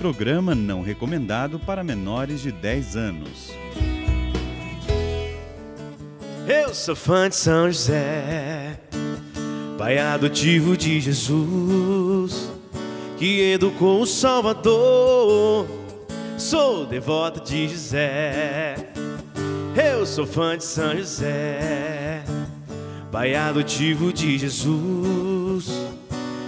programa não recomendado para menores de 10 anos. Eu sou fã de São José, pai adotivo de Jesus, que educou o Salvador. Sou devoto de José. Eu sou fã de São José, pai adotivo de Jesus,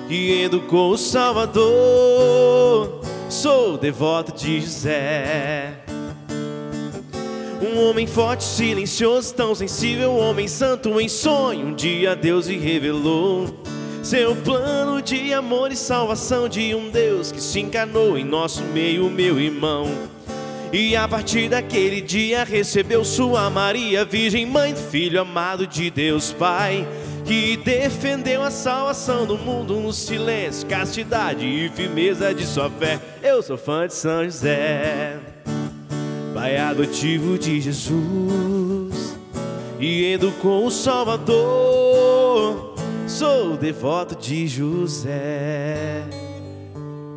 que educou o Salvador. Sou devoto de José. Um homem forte, silencioso, tão sensível, homem santo em sonho. Um dia Deus lhe revelou seu plano de amor e salvação, de um Deus que se encarnou em nosso meio, meu irmão. E a partir daquele dia recebeu sua Maria, Virgem Mãe do Filho amado de Deus Pai, que defendeu a salvação do mundo no silêncio, castidade e firmeza de sua fé. Eu sou fã de São José, pai adotivo de Jesus, e educou o Salvador. Sou devoto de José.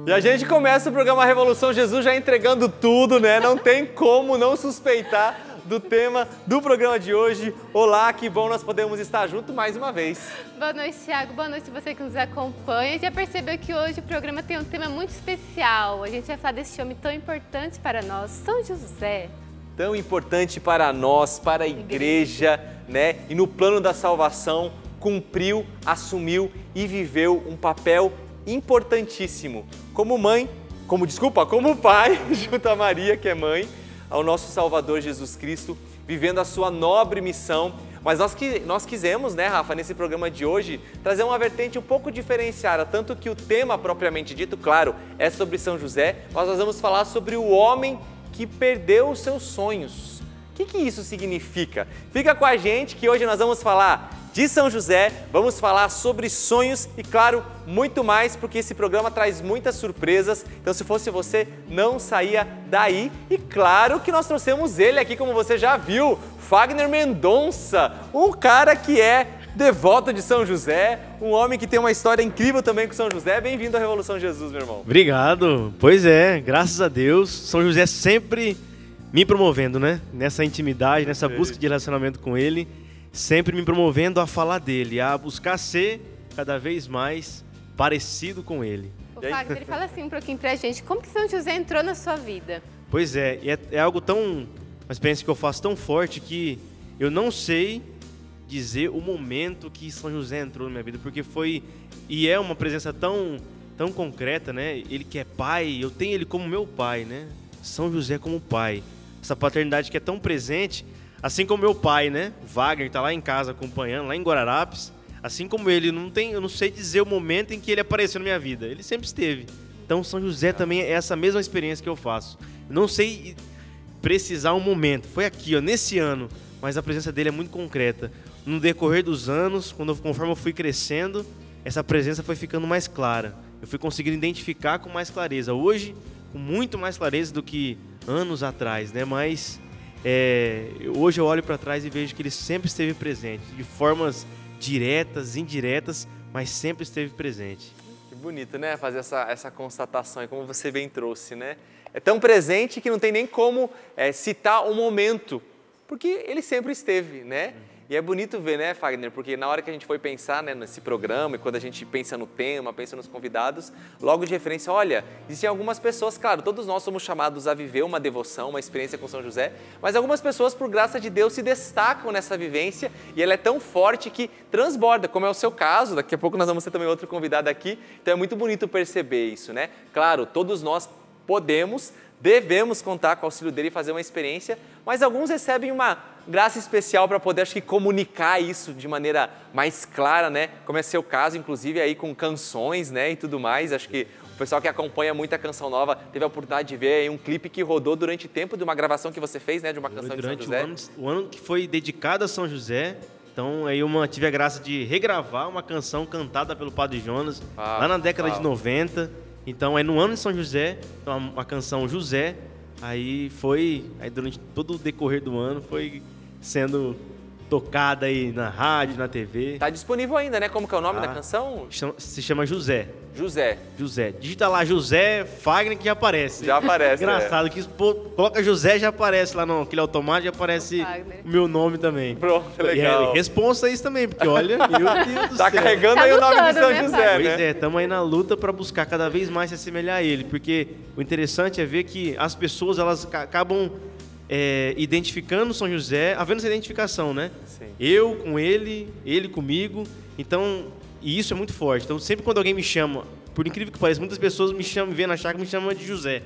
E a gente começa o programa Revolução Jesus já entregando tudo, né? Não tem como não suspeitar do tema do programa de hoje. Olá, que bom nós podemos estar juntos mais uma vez. Boa noite, Thiago. Boa noite você que nos acompanha. Já percebeu que hoje o programa tem um tema muito especial. A gente vai falar desse homem tão importante para nós, São José. Tão importante para nós, para a igreja, né? E no plano da salvação, cumpriu, assumiu e viveu um papel importantíssimo. Como mãe, como pai, junto a Maria, que é mãe, ao nosso Salvador Jesus Cristo, vivendo a sua nobre missão. Mas nós quisemos, né, Rafa, nesse programa de hoje, trazer uma vertente um pouco diferenciada, tanto que o tema propriamente dito, claro, é sobre São José, mas nós vamos falar sobre o homem que perdeu os seus sonhos. O que isso significa? Fica com a gente que hoje nós vamos falar de São José, vamos falar sobre sonhos e, claro, muito mais, porque esse programa traz muitas surpresas. Então, se fosse você, não saía daí. E claro que nós trouxemos ele aqui, como você já viu, Fagner Mendonça, um cara que é devoto de São José, um homem que tem uma história incrível também com São José. Bem-vindo à Revolução Jesus, meu irmão. Obrigado. Pois é, graças a Deus, São José sempre me promovendo, né? Nessa intimidade, nessa busca de relacionamento com ele, sempre me promovendo a falar dele, a buscar ser cada vez mais parecido com ele. O Fagner, ele fala assim um pouquinho pra gente, como que São José entrou na sua vida? Pois é, é algo tão, uma experiência que eu faço tão forte que eu não sei dizer o momento que São José entrou na minha vida, porque foi e é uma presença tão concreta, né? Ele que é pai, eu tenho ele como meu pai, né? São José como pai, essa paternidade que é tão presente. Assim como meu pai, né? Wagner tá lá em casa acompanhando, lá em Guararapes. Assim como ele, eu não sei dizer o momento em que ele apareceu na minha vida. Ele sempre esteve. Então, São José também é essa mesma experiência que eu faço. Eu não sei precisar um momento. Foi aqui, ó, nesse ano. Mas a presença dele é muito concreta. No decorrer dos anos, conforme eu fui crescendo, essa presença foi ficando mais clara. Eu fui conseguindo identificar com mais clareza. Hoje, com muito mais clareza do que anos atrás, né? Mas hoje eu olho para trás e vejo que ele sempre esteve presente, de formas diretas, indiretas, mas sempre esteve presente. Que bonito, né? Fazer essa constatação, e como você bem trouxe, né? É tão presente que não tem nem como citar o momento, porque ele sempre esteve, né? E é bonito ver, né, Fagner? Porque na hora que a gente foi pensar, né, nesse programa, e quando a gente pensa no tema, pensa nos convidados, logo de referência, olha, existem algumas pessoas, claro, todos nós somos chamados a viver uma devoção, uma experiência com São José, mas algumas pessoas, por graça de Deus, se destacam nessa vivência e ela é tão forte que transborda, como é o seu caso. Daqui a pouco nós vamos ter também outro convidado aqui, então é muito bonito perceber isso, né? Claro, todos nós devemos contar com o auxílio dele e fazer uma experiência, mas alguns recebem uma graça especial para poder, acho que, comunicar isso de maneira mais clara, né? Como é seu caso, inclusive, aí com canções, né, e tudo mais. Acho que o pessoal que acompanha muito a Canção Nova teve a oportunidade de ver aí um clipe que rodou durante o tempo de uma gravação que você fez, né, de uma canção de São José. Durante o ano que foi dedicado a São José. Então, aí eu tive a graça de regravar uma canção cantada pelo Padre Jonas, lá na década de 90. Então, é no ano de São José, então, a canção José, aí durante todo o decorrer do ano foi sendo tocada aí na rádio, na TV. Tá disponível ainda, né? Como que é o nome da canção? Se chama José. José. José. Digita lá José Fagner que já aparece. Já aparece. Engraçado que coloca José já aparece lá no aquele automático, já aparece o meu nome também. Pronto, legal. E responsa isso também, porque olha, meu Deus do tá céu. carregando tá aí o nome de lutando, São né, José, Pois né? estamos aí na luta para buscar cada vez mais se assemelhar a ele, porque o interessante é ver que as pessoas elas acabam identificando São José, havendo essa identificação, né? Sim. Eu com ele comigo, então, e isso é muito forte. Então, sempre quando alguém me chama, por incrível que pareça, muitas pessoas me vêm na chácara e me chamam de José.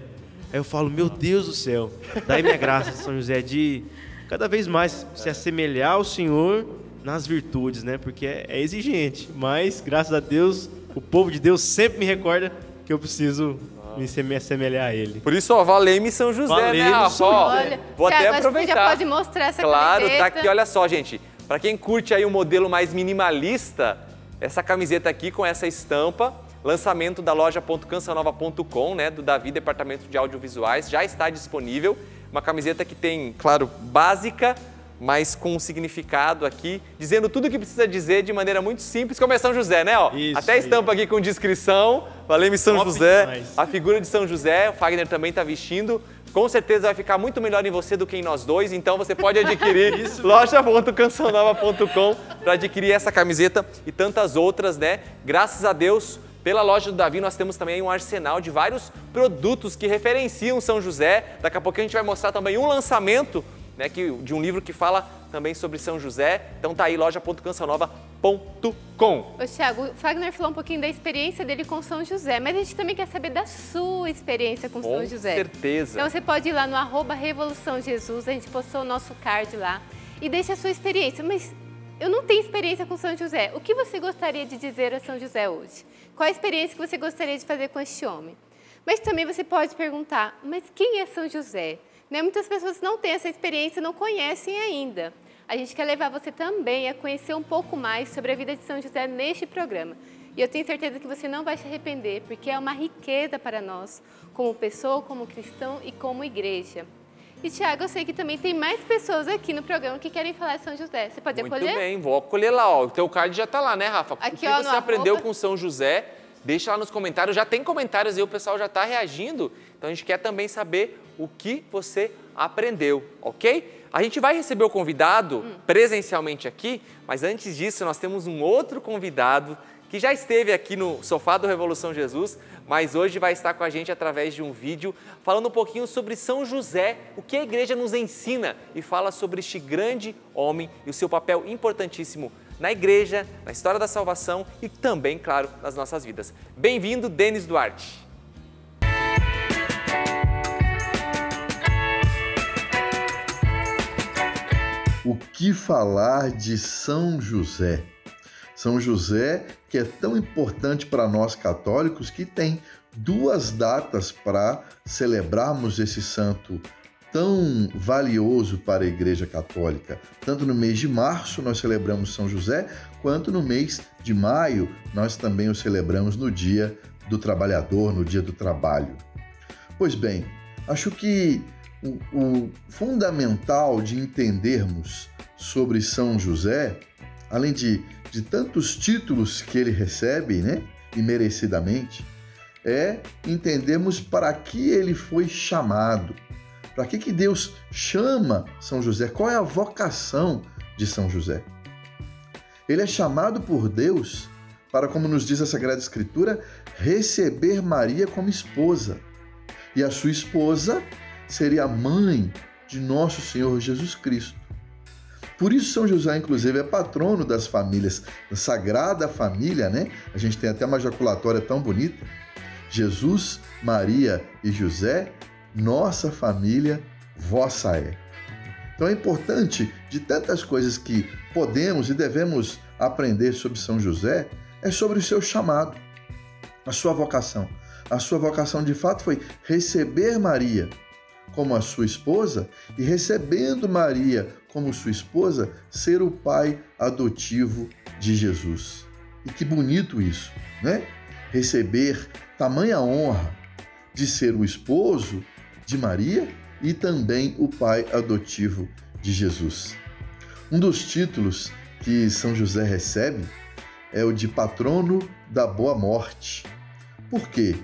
Aí eu falo, meu Deus do céu, daí minha graça, São José, de cada vez mais se assemelhar ao Senhor nas virtudes, né? Porque é exigente, mas, graças a Deus, o povo de Deus sempre me recorda que eu preciso me assemelhar a ele. Por isso, ó, valei-me São José, Valei-me né, Rafa? São Ó, Olha, vou até Thiago, aproveitar. acho que você já pode mostrar essa Claro, camiseta. tá aqui, olha só, gente. Pra quem curte aí um modelo mais minimalista, essa camiseta aqui com essa estampa, lançamento da loja.cançãonova.com, né, do Davi, Departamento de Audiovisuais, já está disponível. Uma camiseta que tem, claro, básica, mas com um significado aqui, dizendo tudo o que precisa dizer de maneira muito simples, como é São José, né? Ó, Isso, até a estampa aqui com descrição, valeu-me São Top José, demais. a figura de São José, o Fagner também está vestindo, com certeza vai ficar muito melhor em você do que em nós dois, então você pode adquirir loja.cançãonova.com para adquirir essa camiseta e tantas outras, né? Graças a Deus, pela loja do Davi, nós temos também um arsenal de vários produtos que referenciam São José. Daqui a pouco a gente vai mostrar também um lançamento, né, de um livro que fala também sobre São José. Então tá aí, loja.cançãonova.com. Ô, Thiago, o Fagner falou um pouquinho da experiência dele com São José, mas a gente também quer saber da sua experiência com São José. Com certeza. Então você pode ir lá no @RevoluçãoJesus, a gente postou o nosso card lá e deixa a sua experiência. Mas eu não tenho experiência com São José. O que você gostaria de dizer a São José hoje? Qual a experiência que você gostaria de fazer com este homem? Mas também você pode perguntar, mas quem é São José? Né? Muitas pessoas não têm essa experiência, não conhecem ainda. A gente quer levar você também a conhecer um pouco mais sobre a vida de São José neste programa. E eu tenho certeza que você não vai se arrepender, porque é uma riqueza para nós, como pessoa, como cristão e como igreja. E, Thiago, eu sei que também tem mais pessoas aqui no programa que querem falar de São José. Você pode acolher? Muito bem, vou acolher lá, ó. O teu card já tá lá, né, Rafa? Aqui, o que ó, você aprendeu com São José? Deixa lá nos comentários. Já tem comentários aí, o pessoal já tá reagindo. Então a gente quer também saber o que você aprendeu, ok? A gente vai receber o convidado presencialmente aqui, mas antes disso nós temos um outro convidado que já esteve aqui no sofá do Revolução Jesus, mas hoje vai estar com a gente através de um vídeo falando um pouquinho sobre São José, o que a igreja nos ensina e fala sobre este grande homem e o seu papel importantíssimo na igreja, na história da salvação e também, claro, nas nossas vidas. Bem-vindo, Denis Duarte. O que falar de São José? São José, que é tão importante para nós católicos, que tem 2 datas para celebrarmos esse santo tão valioso para a Igreja Católica. Tanto no mês de março nós celebramos São José, quanto no mês de maio nós também o celebramos no Dia do Trabalhador, no Dia do Trabalho. Pois bem, acho que o fundamental de entendermos sobre São José, além de tantos títulos que ele recebe, né, e merecidamente, é entendermos para que ele foi chamado. Para que Deus chama São José? Qual é a vocação de São José? Ele é chamado por Deus para, como nos diz a Sagrada Escritura, receber Maria como esposa. E a sua esposa seria a mãe de nosso Senhor Jesus Cristo. Por isso São José, inclusive, é patrono das famílias, da Sagrada Família, né? A gente tem até uma jaculatória tão bonita. Jesus, Maria e José, nossa família, vossa é. Então é importante, de tantas coisas que podemos e devemos aprender sobre São José, é sobre o seu chamado, a sua vocação. A sua vocação, de fato, foi receber Maria como a sua esposa e, recebendo Maria como sua esposa, ser o pai adotivo de Jesus. E que bonito isso, né? Receber tamanha honra de ser o esposo de Maria e também o pai adotivo de Jesus. Um dos títulos que São José recebe é o de patrono da boa morte. Por quê?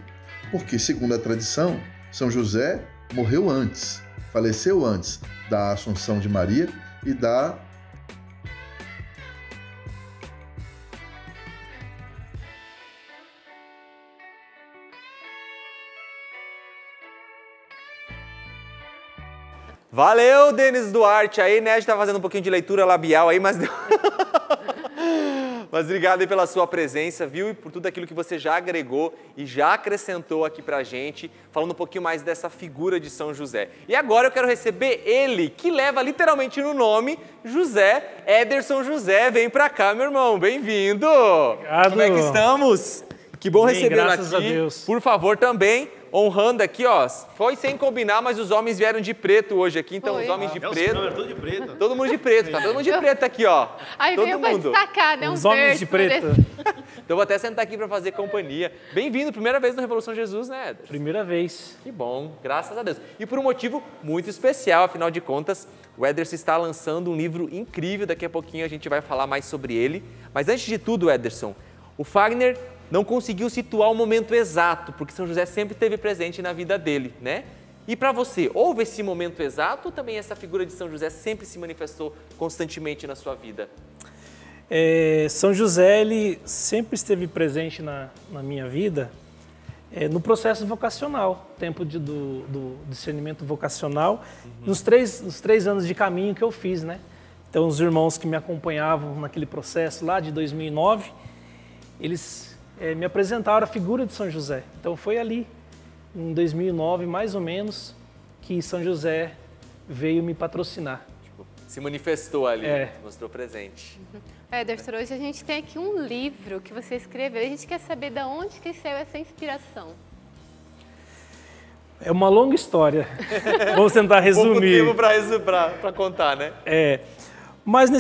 Porque, segundo a tradição, São José morreu antes, faleceu antes da Assunção de Maria e da Valeu, Denis Duarte. Aí, né, a gente tá fazendo um pouquinho de leitura labial aí, mas... Mas obrigado aí pela sua presença, viu? E por tudo aquilo que você já agregou e já acrescentou aqui pra gente, falando um pouquinho mais dessa figura de São José. E agora eu quero receber ele, que leva literalmente no nome José, Ederson José. Vem pra cá, meu irmão. Bem-vindo. Obrigado. Como é que estamos? Que bom recebê-lo aqui. Graças a Deus. Por favor, também... honrando aqui, ó, foi sem combinar, mas os homens vieram de preto hoje aqui, então Foi. os homens de Os preto. câmeras, tudo de preto. Todo mundo de preto, tá todo mundo de preto aqui, ó. Aí todo veio pra mundo. destacar, né? Os homens de preto. Então vou até sentar aqui para fazer companhia. Bem-vindo, primeira vez na Revolução Jesus, né, Ederson? Primeira vez. Que bom, graças a Deus. E por um motivo muito especial, afinal de contas, o Ederson está lançando um livro incrível, daqui a pouquinho a gente vai falar mais sobre ele. Mas antes de tudo, Ederson, o Fagner não conseguiu situar o momento exato, porque São José sempre esteve presente na vida dele, né? E para você, houve esse momento exato ou também essa figura de São José sempre se manifestou constantemente na sua vida? São José, ele sempre esteve presente na minha vida no processo vocacional, tempo do discernimento vocacional, nos três anos de caminho que eu fiz, né? Então, os irmãos que me acompanhavam naquele processo lá de 2009, eles me apresentaram a figura de São José. Então, foi ali, em 2009, mais ou menos, que São José veio me patrocinar. Se manifestou ali, mostrou presente. Ederson, hoje a gente tem aqui um livro que você escreveu. A gente quer saber de onde que saiu essa inspiração. É uma longa história. Vamos tentar resumir. Pouco tempo para contar, né? Mas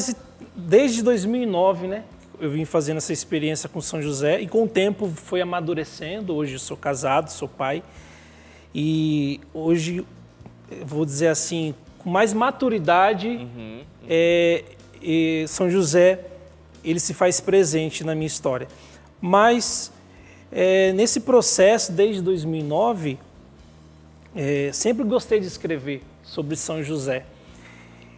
desde 2009, né? Eu vim fazendo essa experiência com São José e com o tempo foi amadurecendo. Hoje eu sou casado, sou pai. E hoje, vou dizer assim, com mais maturidade, São José, ele se faz presente na minha história. Mas nesse processo, desde 2009, sempre gostei de escrever sobre São José.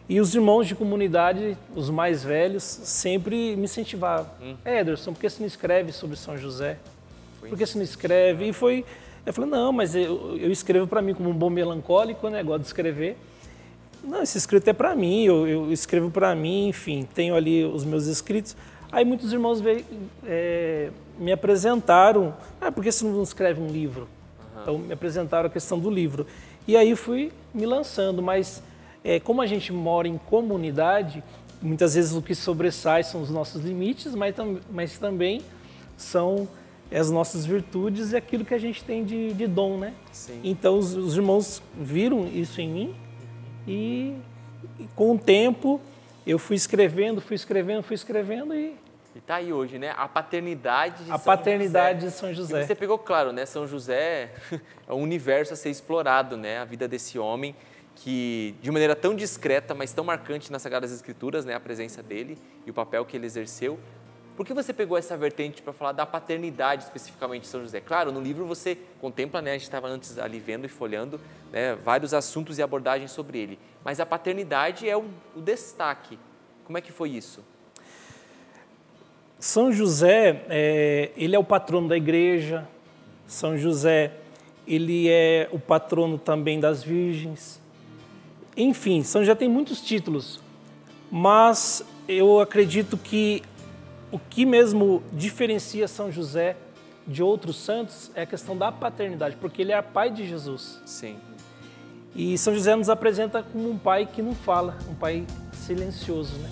E os irmãos de comunidade, os mais velhos, sempre me incentivavam. Ederson, por que você não escreve sobre São José? Por que você não escreve? Eu falei, não, mas eu escrevo para mim como um bom melancólico, né? Gosto de escrever. Não, esse escrito é para mim, eu escrevo para mim, enfim, tenho ali os meus escritos. Aí muitos irmãos me apresentaram, por que você não escreve um livro? Então me apresentaram a questão do livro. E aí fui me lançando, mas como a gente mora em comunidade, muitas vezes o que sobressai são os nossos limites, mas também são as nossas virtudes e aquilo que a gente tem de dom, né? Sim. Então os irmãos viram isso em mim e com o tempo eu fui escrevendo e tá aí hoje, né? A paternidade de São José. E você pegou claro, né? São José é um universo a ser explorado, né? A vida desse homem que, de maneira tão discreta, mas tão marcante nas Sagradas Escrituras, né? A presença dele e o papel que ele exerceu. Por que você pegou essa vertente para falar da paternidade especificamente de São José? Claro, no livro você contempla, né? A gente estava antes ali vendo e folhando, né? Vários assuntos e abordagens sobre ele. Mas a paternidade é o destaque. Como é que foi isso? São José, ele é o patrono da igreja. São José, ele é o patrono também das virgens. Enfim, São José tem muitos títulos, mas eu acredito que o que mesmo diferencia São José de outros santos é a questão da paternidade, porque ele é pai de Jesus. Sim. E São José nos apresenta como um pai que não fala, um pai silencioso, né?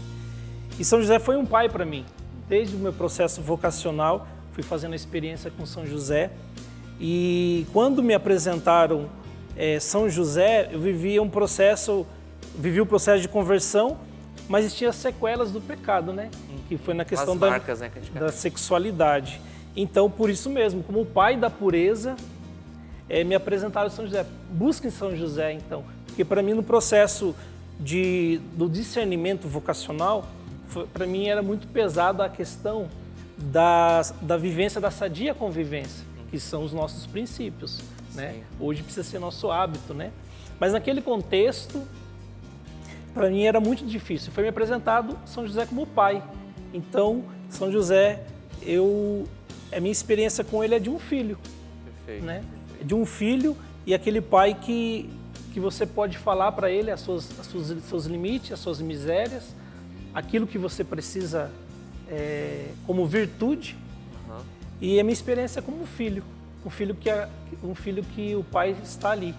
E São José foi um pai para mim. Desde o meu processo vocacional, fui fazendo a experiência com São José. E quando me apresentaram São José, eu vivi o processo de conversão, mas tinha sequelas do pecado, né? Que foi na questão marcas, né, da sexualidade. Então, por isso mesmo, como pai da pureza, me apresentaram São José. Busquem São José, então. Porque para mim, no processo do discernimento vocacional, para mim era muito pesada a questão da vivência, da sadia convivência, que são os nossos princípios, né? Hoje precisa ser nosso hábito, né? Mas naquele contexto, para mim era muito difícil. Foi me apresentado São José como pai. Então, São José, a minha experiência com ele é de um filho. Perfeito. Né? De um filho e aquele pai que você pode falar para ele seus limites, as suas misérias, aquilo que você precisa como virtude. Uhum. E a minha experiência como um filho que o pai está ali.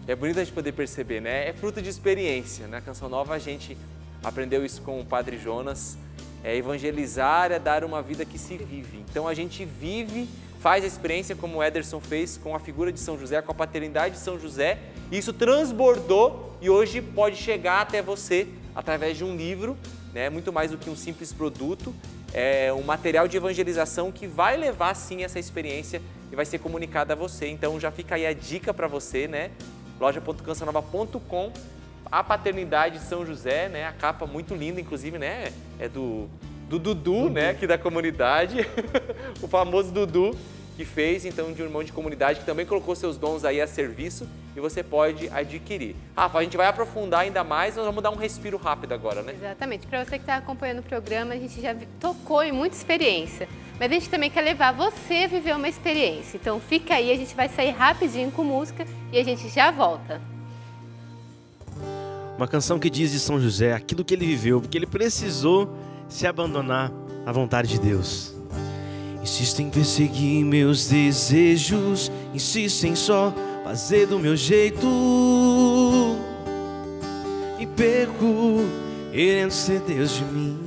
É bonito a gente poder perceber, né? É fruto de experiência. Na Canção Nova a gente aprendeu isso com o Padre Jonas. Evangelizar é dar uma vida que se vive. Então a gente vive, faz a experiência como o Ederson fez com a figura de São José, com a paternidade de São José. E isso transbordou e hoje pode chegar até você através de um livro, né? Muito mais do que um simples produto. É um material de evangelização que vai levar sim essa experiência e vai ser comunicada a você. Então já fica aí a dica para você, né? loja.cançãonova.com, a paternidade de São José, né? A capa muito linda, inclusive, né? É do Dudu, né? Aqui da comunidade, o famoso Dudu que fez, então, de um irmão de comunidade que também colocou seus dons aí a serviço e você pode adquirir. Rafa, a gente vai aprofundar ainda mais, nós vamos dar um respiro rápido agora, né? Exatamente. Para você que está acompanhando o programa, a gente já tocou em muita experiência, mas a gente também quer levar você a viver uma experiência. Então fica aí, a gente vai sair rapidinho com música e a gente já volta. Uma canção que diz de São José aquilo que ele viveu, porque ele precisou se abandonar à vontade de Deus. Insisto em perseguir meus desejos, insisto em só fazer do meu jeito, e perco querendo ser Deus de mim.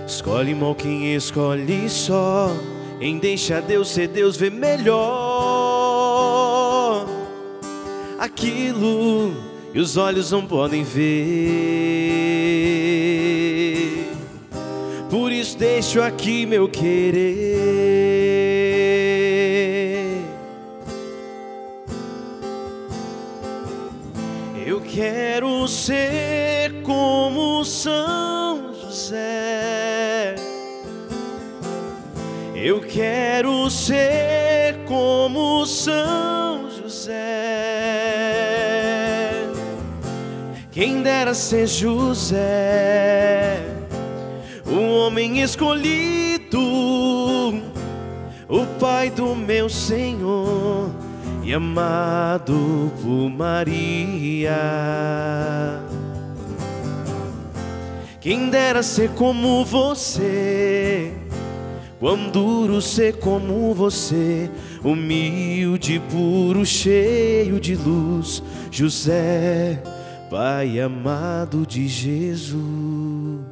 Escolhe mal quem escolhe só, em deixar Deus ser Deus vê melhor aquilo que os olhos não podem ver. Por isso deixo aqui meu querer. Eu quero ser como São José. Eu quero ser como São José. Quem dera ser José, o homem escolhido, o pai do meu Senhor e amado por Maria. Quem dera ser como você, quão duro ser como você, humilde, puro, cheio de luz, José, pai amado de Jesus.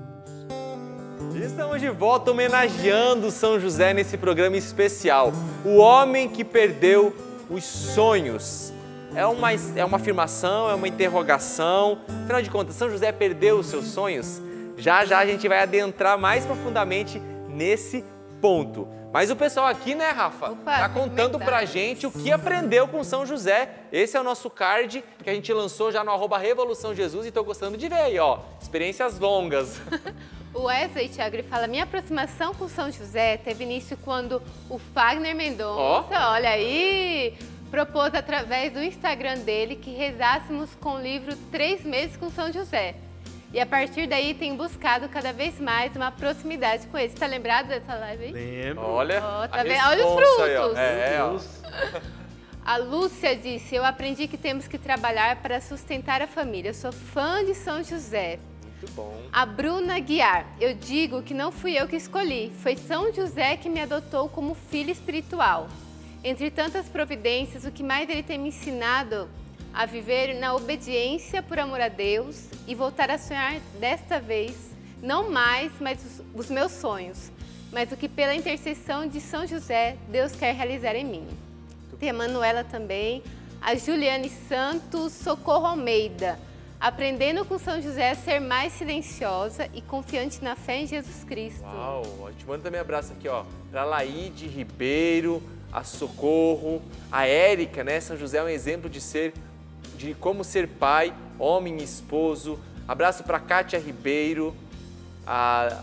Estamos de volta homenageando São José nesse programa especial. O homem que perdeu os sonhos. É uma afirmação, é uma interrogação. Afinal de contas, São José perdeu os seus sonhos? Já já a gente vai adentrar mais profundamente nesse ponto. Mas o pessoal aqui, né, Rafa, tá contando pra gente o que aprendeu com São José. Esse é o nosso card que a gente lançou já no @RevoluçãoJesus e tô gostando de ver aí, ó, experiências longas. O Wesley, Thiago, ele fala, minha aproximação com São José teve início quando o Fagner Mendonça, olha aí, propôs através do Instagram dele que rezássemos com o livro 3 meses com São José. E a partir daí tem buscado cada vez mais uma proximidade com ele. Você tá lembrado dessa live aí? Lembro. Olha, tá vendo? Olha os frutos. Aí, ó. A Lúcia disse, eu aprendi que temos que trabalhar para sustentar a família. Eu sou fã de São José. Muito bom. A Bruna Guiar, eu digo que não fui eu que escolhi, foi São José que me adotou como filho espiritual. Entre tantas providências, o que mais ele tem me ensinado a viver na obediência por amor a Deus e voltar a sonhar desta vez, não mais, mas os meus sonhos, mas o que pela intercessão de São José, Deus quer realizar em mim. Tem a Manuela também, a Juliane Santos, Socorro Almeida, aprendendo com São José a ser mais silenciosa e confiante na fé em Jesus Cristo. Uau, te mando também um abraço aqui, ó, pra Laide Ribeiro, a Socorro, a Érica, né? São José é um exemplo de como ser pai, homem e esposo. Abraço para Kátia Ribeiro, a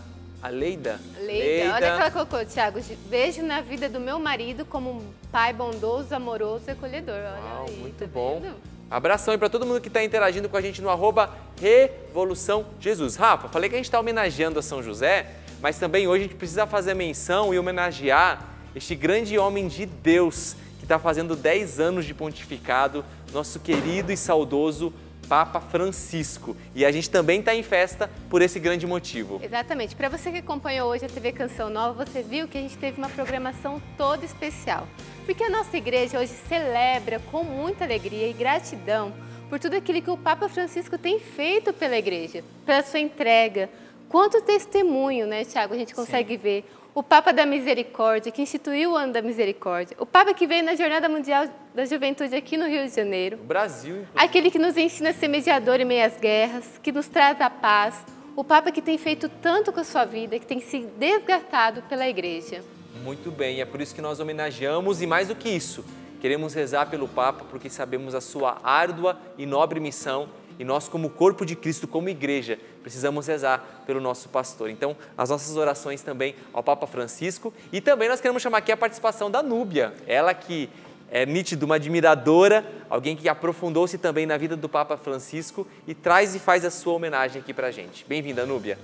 Leida. Leida, olha o que ela colocou, Thiago. Vejo na vida do meu marido como um pai bondoso, amoroso e acolhedor. Olha aí, muito tá bom. vendo? Abração aí para todo mundo que está interagindo com a gente no @Revolução Jesus. Rafa, falei que a gente está homenageando a São José, mas também hoje a gente precisa fazer menção e homenagear este grande homem de Deus que está fazendo 10 anos de pontificado, nosso querido e saudoso Papa Francisco. E a gente também está em festa por esse grande motivo. Exatamente. Para você que acompanhou hoje a TV Canção Nova, você viu que a gente teve uma programação toda especial. Porque a nossa igreja hoje celebra com muita alegria e gratidão por tudo aquilo que o Papa Francisco tem feito pela igreja, pela sua entrega. Quanto testemunho, né, Thiago, a gente consegue ver. O Papa da Misericórdia, que instituiu o Ano da Misericórdia. O Papa que veio na Jornada Mundial da Juventude aqui no Rio de Janeiro. O Brasil, inclusive. Aquele que nos ensina a ser mediador em meio às guerras, que nos traz a paz. O Papa que tem feito tanto com a sua vida, que tem se desgastado pela igreja. Muito bem, é por isso que nós homenageamos e mais do que isso, queremos rezar pelo Papa porque sabemos a sua árdua e nobre missão e nós como corpo de Cristo, como igreja, precisamos rezar pelo nosso pastor. Então, as nossas orações também ao Papa Francisco e também nós queremos chamar aqui a participação da Núbia, ela que é nítida, uma admiradora, alguém que aprofundou-se também na vida do Papa Francisco e traz e faz a sua homenagem aqui pra gente. Bem-vinda, Núbia.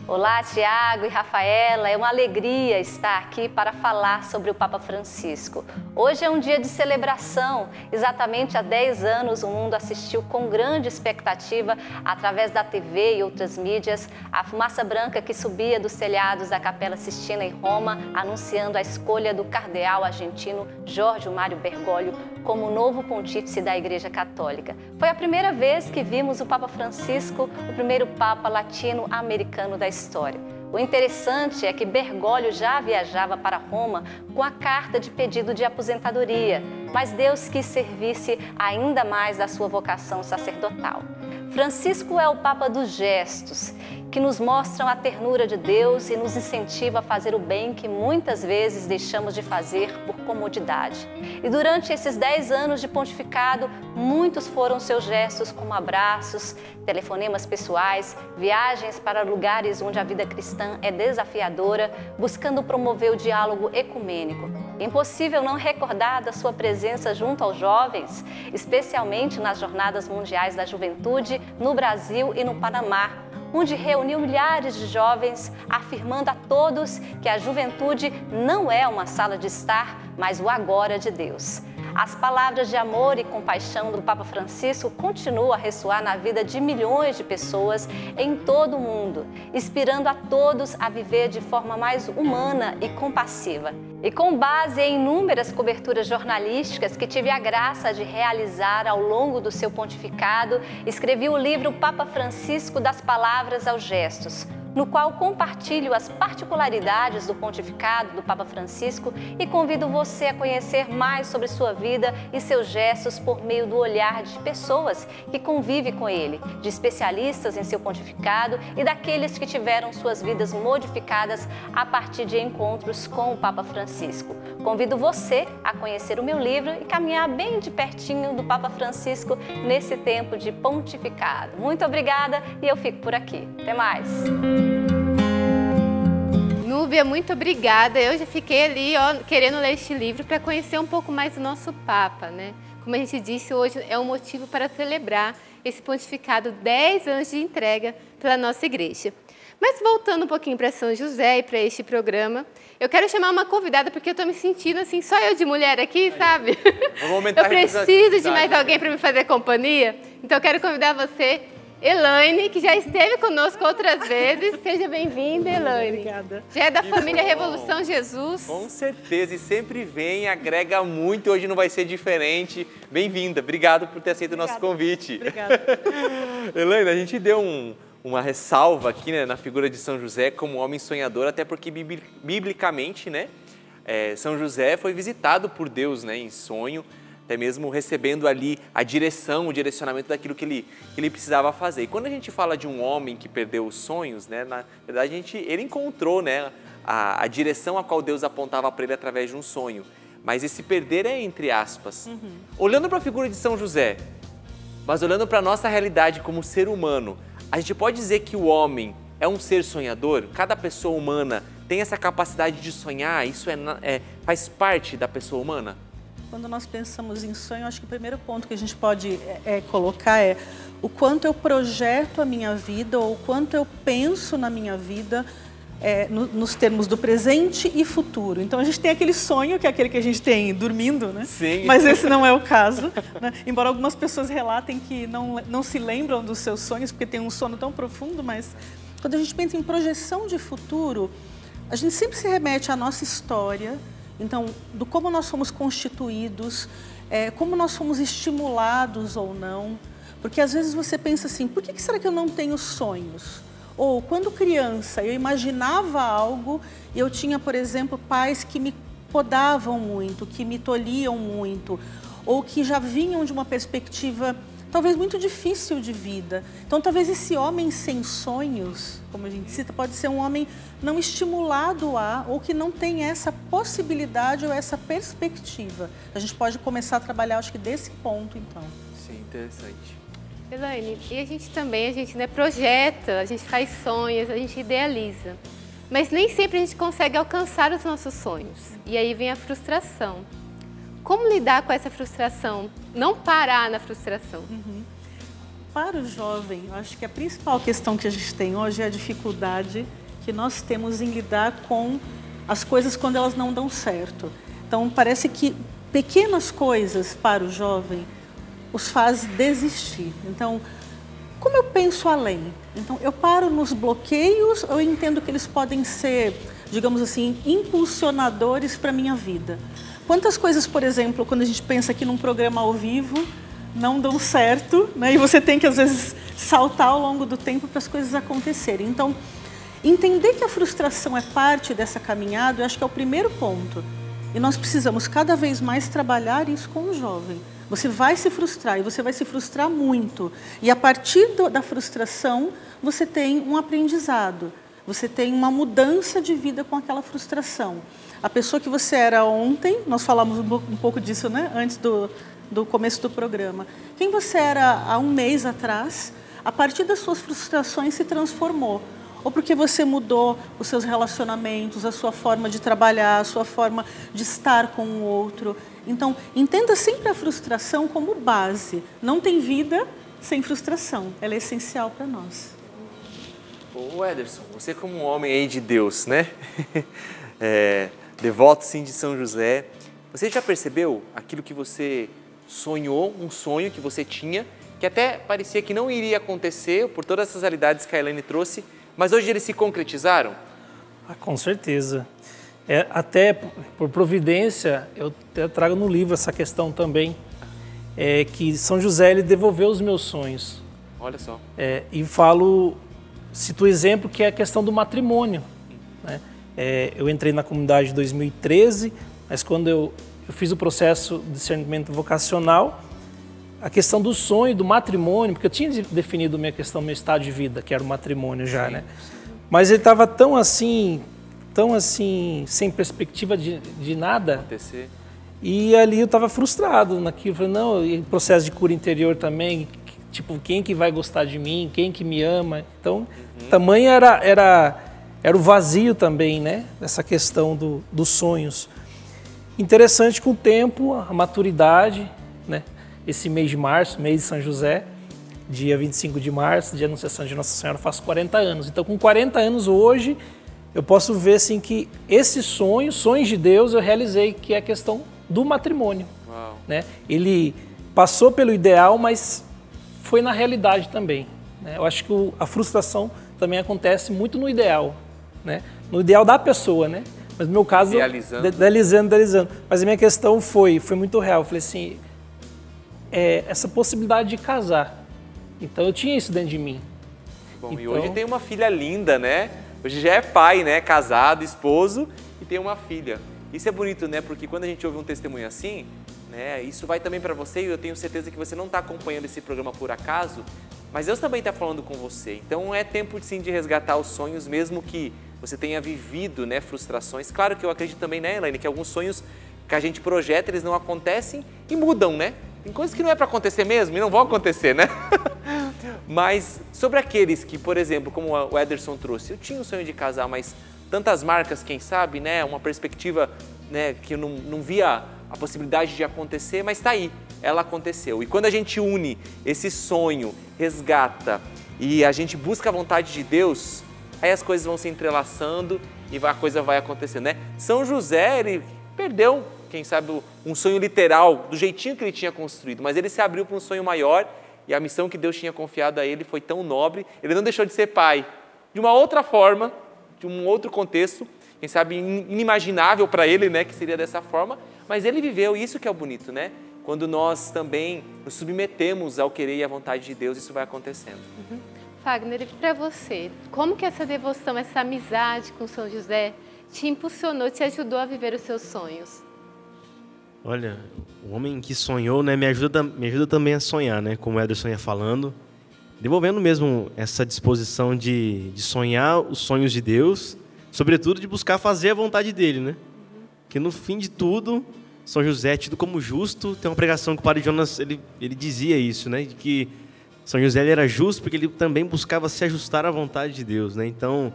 Olá, Tiago e Rafaela, é uma alegria estar aqui para falar sobre o Papa Francisco. Hoje é um dia de celebração, exatamente há 10 anos o mundo assistiu com grande expectativa, através da TV e outras mídias, a fumaça branca que subia dos telhados da Capela Sistina em Roma, anunciando a escolha do cardeal argentino Jorge Mário Bergoglio como novo pontífice da Igreja Católica. Foi a primeira vez que vimos o Papa Francisco, o primeiro Papa latino-americano da história. O interessante é que Bergoglio já viajava para Roma com a carta de pedido de aposentadoria, mas Deus quis servir-se ainda mais da sua vocação sacerdotal. Francisco é o Papa dos gestos, que nos mostram a ternura de Deus e nos incentiva a fazer o bem que muitas vezes deixamos de fazer por comodidade. E durante esses 10 anos de pontificado, muitos foram seus gestos como abraços, telefonemas pessoais, viagens para lugares onde a vida cristã é desafiadora, buscando promover o diálogo ecumênico. Impossível não recordar da sua presença junto aos jovens, especialmente nas Jornadas Mundiais da Juventude, no Brasil e no Panamá, onde reuniu milhares de jovens, afirmando a todos que a juventude não é uma sala de estar, mas o agora de Deus. As palavras de amor e compaixão do Papa Francisco continuam a ressoar na vida de milhões de pessoas em todo o mundo, inspirando a todos a viver de forma mais humana e compassiva. E com base em inúmeras coberturas jornalísticas que tive a graça de realizar ao longo do seu pontificado, escrevi o livro Papa Francisco das Palavras aos Gestos, no qual compartilho as particularidades do pontificado do Papa Francisco e convido você a conhecer mais sobre sua vida e seus gestos por meio do olhar de pessoas que convivem com ele, de especialistas em seu pontificado e daqueles que tiveram suas vidas modificadas a partir de encontros com o Papa Francisco. Convido você a conhecer o meu livro e caminhar bem de pertinho do Papa Francisco nesse tempo de pontificado. Muito obrigada e eu fico por aqui. Até mais! Núbia, muito obrigada. Eu já fiquei ali querendo ler este livro para conhecer um pouco mais do nosso Papa, né? Como a gente disse, hoje é um motivo para celebrar esse pontificado 10 anos de entrega pela nossa igreja. Mas voltando um pouquinho para São José e para este programa, eu quero chamar uma convidada porque eu estou me sentindo assim, só eu de mulher aqui, sabe? Eu preciso de mais alguém para me fazer companhia. Então eu quero convidar você, Elaine, que já esteve conosco outras vezes. Seja bem-vinda, Elaine. Obrigada. Já é da família Revolução Jesus. Com certeza, e sempre vem, agrega muito, hoje não vai ser diferente. Bem-vinda, obrigado por ter aceito o nosso convite. Obrigada. Elaine, a gente deu uma ressalva aqui, né, na figura de São José como homem sonhador, até porque biblicamente, né, São José foi visitado por Deus, né, em sonho, até mesmo recebendo ali a direção, o direcionamento daquilo que ele precisava fazer. E quando a gente fala de um homem que perdeu os sonhos, né, na verdade ele encontrou, né, a direção a qual Deus apontava para ele através de um sonho. Mas esse perder é entre aspas. Olhando para a figura de São José, mas olhando para a nossa realidade como ser humano, a gente pode dizer que o homem é um ser sonhador? Cada pessoa humana tem essa capacidade de sonhar? Isso faz parte da pessoa humana? Quando nós pensamos em sonho, acho que o primeiro ponto que a gente pode colocar é o quanto eu projeto a minha vida ou o quanto eu penso na minha vida nos termos do presente e futuro. Então a gente tem aquele sonho, que é aquele que a gente tem dormindo, né? Sim. Mas esse não é o caso, né? Embora algumas pessoas relatem que não se lembram dos seus sonhos porque tem um sono tão profundo, mas quando a gente pensa em projeção de futuro, a gente sempre se remete à nossa história, então, do como nós somos constituídos, como nós somos estimulados ou não. Porque às vezes você pensa assim, por que será que eu não tenho sonhos? Ou quando criança eu imaginava algo e eu tinha, por exemplo, pais que me podavam muito, que me tolhiam muito, ou que já vinham de uma perspectiva talvez muito difícil de vida. Então talvez esse homem sem sonhos, como a gente cita, pode ser um homem não estimulado ou que não tem essa possibilidade ou essa perspectiva. A gente pode começar a trabalhar, acho que desse ponto, então. Sim, interessante. Elaine, e a gente projeta, a gente faz sonhos, a gente idealiza. Mas nem sempre a gente consegue alcançar os nossos sonhos. E aí vem a frustração. Como lidar com essa frustração? Não parar na frustração. Para o jovem, eu acho que a principal questão que a gente tem hoje é a dificuldade que nós temos em lidar com as coisas quando elas não dão certo. Então, parece que pequenas coisas para o jovem os faz desistir. Então, como eu penso além? Então, eu paro nos bloqueios ou eu entendo que eles podem ser, digamos assim, impulsionadores para a minha vida? Quantas coisas, por exemplo, quando a gente pensa aqui num programa ao vivo, não dão certo, né? E você tem que, às vezes, saltar ao longo do tempo para as coisas acontecerem. Então, entender que a frustração é parte dessa caminhada, eu acho que é o primeiro ponto. E nós precisamos cada vez mais trabalhar isso com o jovem. Você vai se frustrar e você vai se frustrar muito. E a partir da frustração, você tem um aprendizado. Você tem uma mudança de vida com aquela frustração. A pessoa que você era ontem, nós falamos um pouco disso, né? Antes do começo do programa. Quem você era há um mês atrás, a partir das suas frustrações se transformou. Ou porque você mudou os seus relacionamentos, a sua forma de trabalhar, a sua forma de estar com o outro. Então, entenda sempre a frustração como base. Não tem vida sem frustração. Ela é essencial para nós. Ô Ederson, você como um homem aí de Deus, né? Devoto sim de São José. Você já percebeu aquilo que você sonhou, um sonho que você tinha, que até parecia que não iria acontecer por todas essas realidades que a Elaine trouxe, mas hoje eles se concretizaram? Com certeza. Até por providência, eu até trago no livro essa questão também, que São José ele devolveu os meus sonhos. Olha só. E cito o exemplo que é a questão do matrimônio. Né? Eu entrei na comunidade em 2013, mas quando eu fiz o processo de discernimento vocacional, a questão do sonho, do matrimônio, porque eu tinha definido meu estado de vida, que era o matrimônio já, sim, né? Mas ele estava tão assim, sem perspectiva de nada. Acontecer. E ali eu estava frustrado naquilo. Falei, não, e processo de cura interior também, tipo, quem que vai gostar de mim, quem que me ama. Então, tamanho era o vazio também, né? Dessa questão dos sonhos. Interessante com o tempo, a maturidade, né? Esse mês de março, mês de São José, dia 25 de março, dia de Anunciação de Nossa Senhora, eu faço 40 anos. Então, com 40 anos hoje, eu posso ver assim, que esses sonhos de Deus, eu realizei, que é a questão do matrimônio. Né? Ele passou pelo ideal, mas foi na realidade também. Né? Eu acho que a frustração também acontece muito no ideal, né? No ideal da pessoa, né? Mas no meu caso, idealizando. Mas a minha questão foi muito real. Eu falei assim, essa possibilidade de casar. Então eu tinha isso dentro de mim. Bom, então... E hoje tem uma filha linda, né? Hoje já é pai, né? Casado, esposo e tem uma filha. Isso é bonito, né? Porque quando a gente ouve um testemunho assim, né? Isso vai também para você e eu tenho certeza que você não está acompanhando esse programa por acaso, mas Deus também está falando com você. Então é tempo sim de resgatar os sonhos, mesmo que você tenha vivido, né, frustrações. Claro que eu acredito também, né, Elaine, que alguns sonhos que a gente projeta, eles não acontecem e mudam, né? Tem coisas que não é para acontecer mesmo e não vão acontecer, né? Mas sobre aqueles que, por exemplo, como o Ederson trouxe, eu tinha o sonho de casar, mas tantas marcas, quem sabe, né? Uma perspectiva, né, que eu não via a possibilidade de acontecer, mas está aí, ela aconteceu. E quando a gente une esse sonho, resgata e a gente busca a vontade de Deus, aí as coisas vão se entrelaçando e a coisa vai acontecendo, né? São José, ele perdeu, quem sabe, um sonho literal, do jeitinho que ele tinha construído, mas ele se abriu para um sonho maior e a missão que Deus tinha confiado a ele foi tão nobre, ele não deixou de ser pai, de uma outra forma, de um outro contexto, quem sabe inimaginável para ele, né, que seria dessa forma, mas ele viveu, e isso que é o bonito, né? Quando nós também nos submetemos ao querer e à vontade de Deus, isso vai acontecendo. Fagner, e para você, como que essa devoção, essa amizade com São José te impulsionou, te ajudou a viver os seus sonhos? Olha, o homem que sonhou, né, me ajuda também a sonhar, né, como o Ederson ia falando, devolvendo mesmo essa disposição de sonhar os sonhos de Deus, sobretudo de buscar fazer a vontade dele, né? Que no fim de tudo, São José é tido como justo. Tem uma pregação que o Padre Jonas, ele dizia isso, né? De que São José ele era justo porque ele também buscava se ajustar à vontade de Deus, né? Então,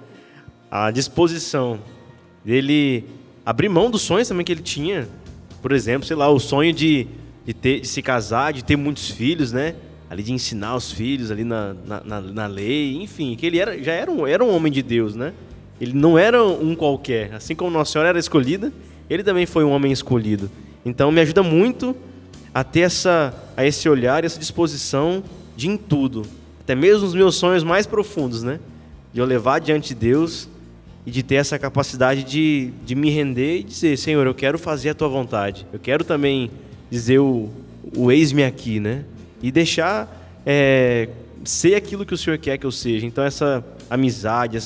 a disposição dele abrir mão dos sonhos também que ele tinha, por exemplo, sei lá, o sonho de se casar, de ter muitos filhos, né? Ali de ensinar os filhos ali na lei, enfim, que ele já era um homem de Deus, né? Ele não era um qualquer, assim como Nossa Senhora era escolhida, ele também foi um homem escolhido. Então me ajuda muito a ter a esse olhar, essa disposição de em tudo, até mesmo os meus sonhos mais profundos, né? De eu levar diante de Deus e de ter essa capacidade de me render e dizer, Senhor, eu quero fazer a Tua vontade. Eu quero também dizer o eis-me aqui, né? E deixar ser aquilo que o Senhor quer que eu seja. Então essa amizade,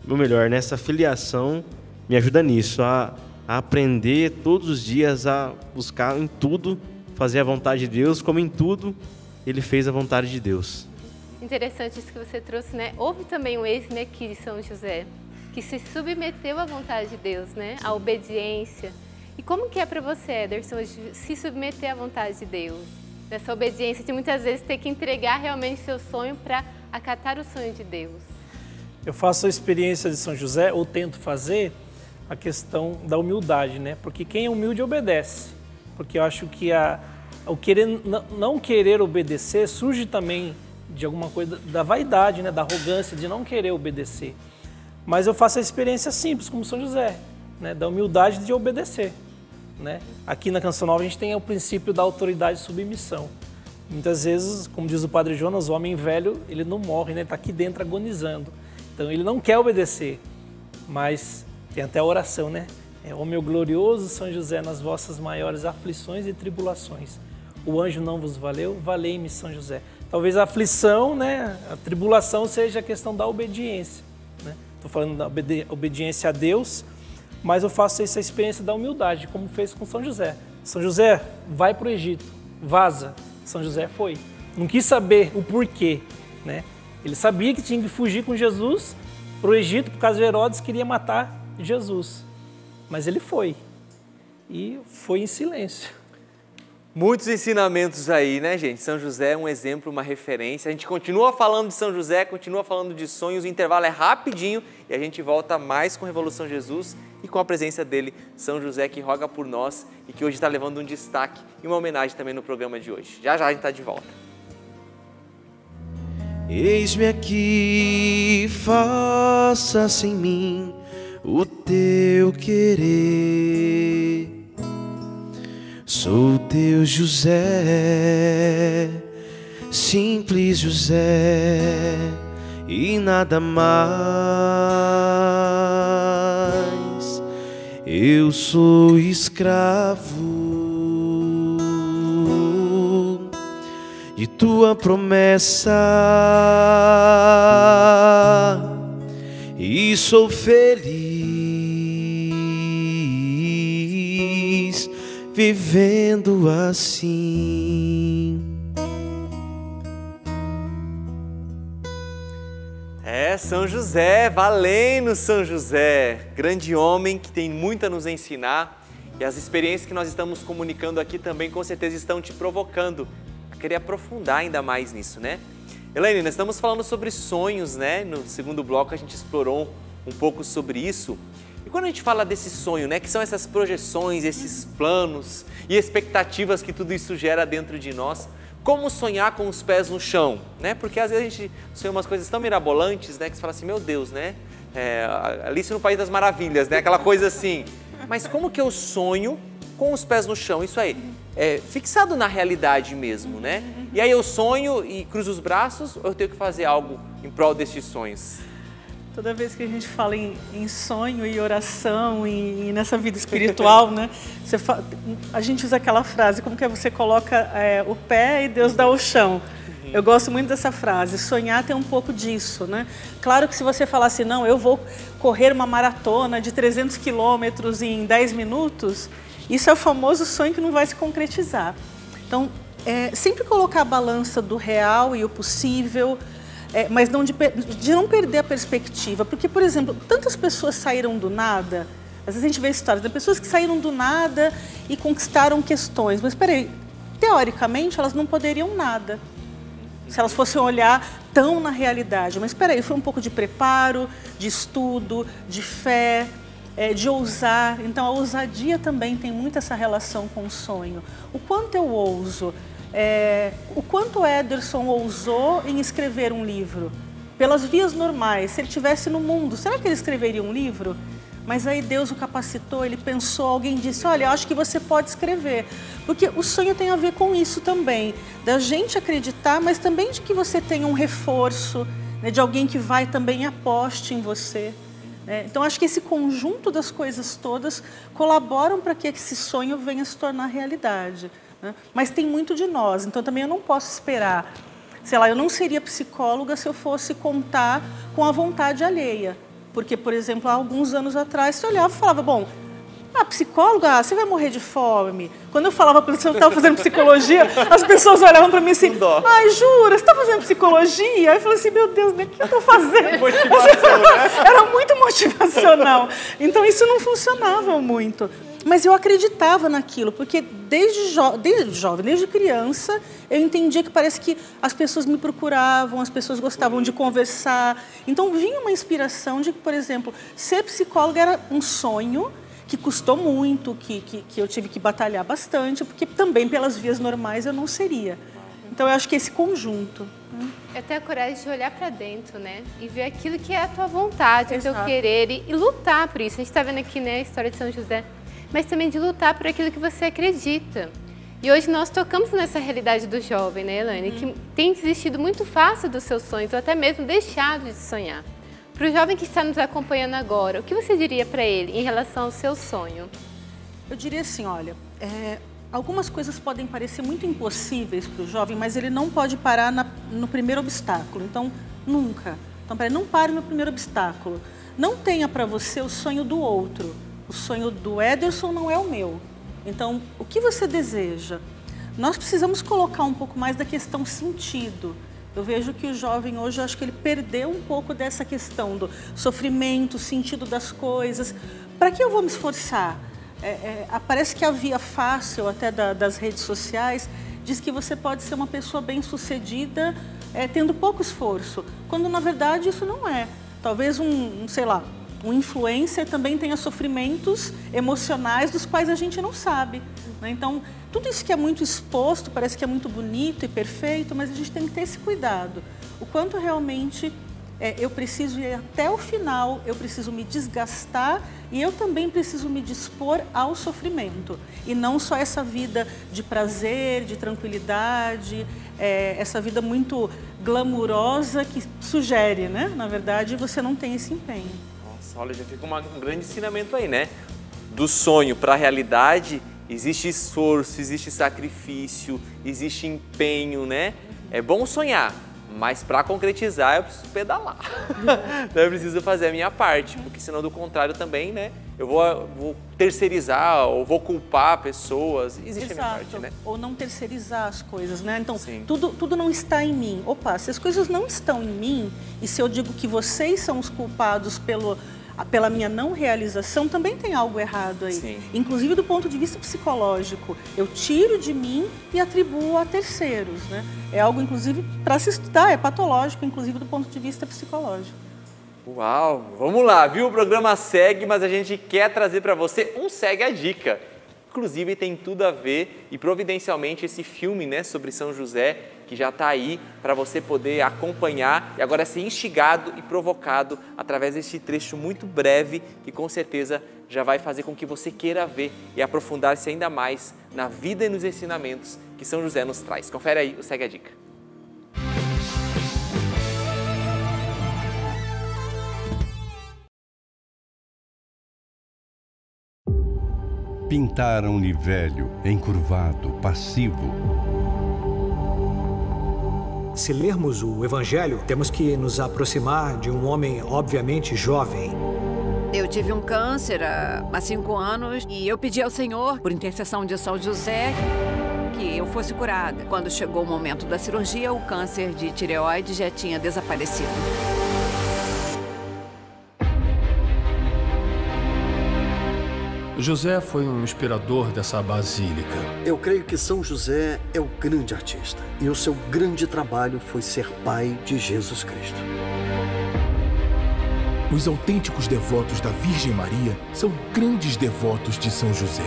ou melhor, né, essa filiação me ajuda nisso, a aprender todos os dias a buscar em tudo fazer a vontade de Deus, como em tudo Ele fez a vontade de Deus. Interessante isso que você trouxe, né? Houve também um ex-me aqui de São José, que se submeteu à vontade de Deus, né? À obediência. E como que é para você, Ederson, se submeter à vontade de Deus? Nessa obediência de muitas vezes ter que entregar realmente seu sonho para acatar o sonho de Deus. Eu faço a experiência de São José, ou tento fazer, a questão da humildade, né? Porque quem é humilde obedece. Porque eu acho que o querer, não querer obedecer surge também de alguma coisa da vaidade, né? Da arrogância, de não querer obedecer. Mas eu faço a experiência simples, como São José, né? Da humildade de obedecer, né? Aqui na Canção Nova a gente tem o princípio da autoridade e submissão. Muitas vezes, como diz o Padre Jonas, o homem velho, ele não morre, né? Está aqui dentro agonizando. Então ele não quer obedecer, mas tem até a oração, né? Ó meu glorioso São José, nas vossas maiores aflições e tribulações, o anjo não vos valeu, valei-me São José. Talvez a aflição, né? A tribulação seja a questão da obediência, né? Estou falando da obediência a Deus, mas eu faço essa experiência da humildade, como fez com São José. São José, vai para o Egito, vaza. São José foi. Não quis saber o porquê, né? Ele sabia que tinha que fugir com Jesus para o Egito, por causa de Herodes queria matar Jesus. Mas ele foi. E foi em silêncio. Muitos ensinamentos aí, né, gente? São José é um exemplo, uma referência. A gente continua falando de São José, continua falando de sonhos. O intervalo é rapidinho e a gente volta mais com Revolução Jesus e com a presença dele, São José, que roga por nós e que hoje está levando um destaque e uma homenagem também no programa de hoje. Já já a gente está de volta. Eis-me aqui, faça-se em mim o teu querer. Sou teu José, simples José, e nada mais. Eu sou escravo de tua promessa e sou feliz vivendo assim. São José, valendo São José, grande homem que tem muito a nos ensinar, e as experiências que nós estamos comunicando aqui também com certeza estão te provocando a querer aprofundar ainda mais nisso, né? Elaine, nós estamos falando sobre sonhos, né? No segundo bloco a gente explorou um pouco sobre isso. E quando a gente fala desse sonho, né, que são essas projeções, esses planos e expectativas que tudo isso gera dentro de nós, como sonhar com os pés no chão, né? Porque às vezes a gente sonha umas coisas tão mirabolantes, né, que você fala assim, meu Deus, né? Alice no País das Maravilhas, né? Aquela coisa assim. Mas como que eu sonho com os pés no chão? Isso aí, fixado na realidade mesmo, né? E aí eu sonho e cruzo os braços ou eu tenho que fazer algo em prol desses sonhos? Toda vez que a gente fala em sonho e oração e nessa vida espiritual, né? A gente usa aquela frase, como que é? Você coloca o pé e Deus dá o chão. Eu gosto muito dessa frase, sonhar tem um pouco disso, né? Claro que se você falar assim, não, eu vou correr uma maratona de 300 quilômetros em 10 minutos, isso é o famoso sonho que não vai se concretizar. Então, sempre colocar a balança do real e o possível, mas não de não perder a perspectiva. Porque, por exemplo, tantas pessoas saíram do nada, às vezes a gente vê histórias de pessoas que saíram do nada e conquistaram questões, mas peraí, teoricamente elas não poderiam nada, se elas fossem olhar tão na realidade. Mas espera aí, foi um pouco de preparo, de estudo, de fé, de ousar. Então a ousadia também tem muito essa relação com o sonho. O quanto eu ouso, o quanto o Ederson ousou em escrever um livro. Pelas vias normais, se ele estivesse no mundo, será que ele escreveria um livro? Mas aí Deus o capacitou, ele pensou, alguém disse, olha, eu acho que você pode escrever. Porque o sonho tem a ver com isso também, da gente acreditar, mas também de que você tenha um reforço, né, de alguém que vai também aposte em você. Então, acho que esse conjunto das coisas todas colaboram para que esse sonho venha se tornar realidade, né? Mas tem muito de nós, então também eu não posso esperar. Sei lá, eu não seria psicóloga se eu fosse contar com a vontade alheia. Porque, por exemplo, há alguns anos atrás, você olhava e falava, bom, psicóloga, você vai morrer de fome. Quando eu falava para você que eu estava fazendo psicologia, as pessoas olhavam para mim assim, ai, jura, você está fazendo psicologia? Aí eu falei assim, meu Deus, né, o que eu estou fazendo? Motivação, né? Era muito motivacional. Então, isso não funcionava muito. Mas eu acreditava naquilo, porque desde jovem, desde criança, eu entendia que parece que as pessoas me procuravam, as pessoas gostavam de conversar. Então, vinha uma inspiração de que, por exemplo, ser psicóloga era um sonho que custou muito, que eu tive que batalhar bastante, porque também pelas vias normais eu não seria. Então, eu acho que esse conjunto. É ter a coragem de olhar para dentro, né? E ver aquilo que é a tua vontade, o teu querer e lutar por isso. A gente está vendo aqui, né, a história de São José, mas também de lutar por aquilo que você acredita. E hoje nós tocamos nessa realidade do jovem, né, Elaine? Que tem desistido muito fácil dos seus sonhos, ou até mesmo deixado de sonhar. Para o jovem que está nos acompanhando agora, o que você diria para ele em relação ao seu sonho? Eu diria assim, olha, algumas coisas podem parecer muito impossíveis para o jovem, mas ele não pode parar no primeiro obstáculo. Então, nunca. Então, não pare no primeiro obstáculo. Não tenha para você o sonho do outro. O sonho do Ederson não é o meu. Então, o que você deseja? Nós precisamos colocar um pouco mais da questão sentido. Eu vejo que o jovem hoje, eu acho que ele perdeu um pouco dessa questão do sofrimento, sentido das coisas. Para que eu vou me esforçar? Parece que a via fácil até das redes sociais diz que você pode ser uma pessoa bem-sucedida tendo pouco esforço, quando na verdade isso não é. Talvez sei lá, um influencer também tenha sofrimentos emocionais dos quais a gente não sabe, né? Então, tudo isso que é muito exposto parece que é muito bonito e perfeito, mas a gente tem que ter esse cuidado. O quanto realmente eu preciso ir até o final, eu preciso me desgastar e eu também preciso me dispor ao sofrimento. E não só essa vida de prazer, de tranquilidade, essa vida muito glamurosa que sugere, né? Na verdade, você não tem esse empenho. Olha, já fica um grande ensinamento aí, né? Do sonho para a realidade, existe esforço, existe sacrifício, existe empenho, né? É bom sonhar, Mas para concretizar, eu preciso pedalar. Então eu preciso fazer a minha parte, porque senão do contrário também, né? Eu vou terceirizar ou vou culpar pessoas. Existe a minha parte, né? Ou não terceirizar as coisas, né? Então, tudo não está em mim. Opa, se as coisas não estão em mim, e se eu digo que vocês são os culpados pela minha não realização, também tem algo errado aí. Sim. Inclusive do ponto de vista psicológico. Eu tiro de mim e atribuo a terceiros, né? É algo, inclusive, para se estudar, é patológico, inclusive do ponto de vista psicológico. Uau, vamos lá, viu? O programa segue, mas a gente quer trazer para você um Segue a Dica. Inclusive tem tudo a ver e providencialmente esse filme, né, sobre São José, que já está aí para você poder acompanhar e agora ser instigado e provocado através desse trecho muito breve que com certeza já vai fazer com que você queira ver e aprofundar-se ainda mais na vida e nos ensinamentos que São José nos traz. Confere aí o Segue a Dica. Pintaram-lhe velho, encurvado, passivo. Se lermos o Evangelho, temos que nos aproximar de um homem obviamente jovem. Eu tive um câncer há 5 anos e eu pedi ao Senhor, por intercessão de São José, que eu fosse curada. Quando chegou o momento da cirurgia, o câncer de tireoide já tinha desaparecido. José foi um inspirador dessa basílica. Eu creio que São José é o grande artista e o seu grande trabalho foi ser pai de Jesus Cristo. Os autênticos devotos da Virgem Maria são grandes devotos de São José.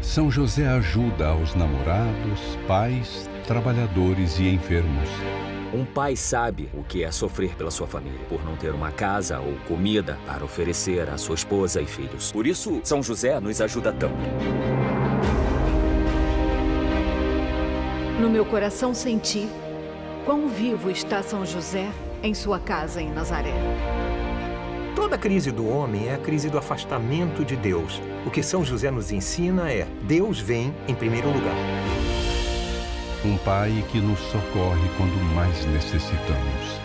São José ajuda aos namorados, pais, trabalhadores e enfermos. Um pai sabe o que é sofrer pela sua família, por não ter uma casa ou comida para oferecer à sua esposa e filhos. Por isso, São José nos ajuda tanto. No meu coração senti quão vivo está São José em sua casa em Nazaré. Toda crise do homem é a crise do afastamento de Deus. O que São José nos ensina é: Deus vem em primeiro lugar. Um pai que nos socorre quando mais necessitamos.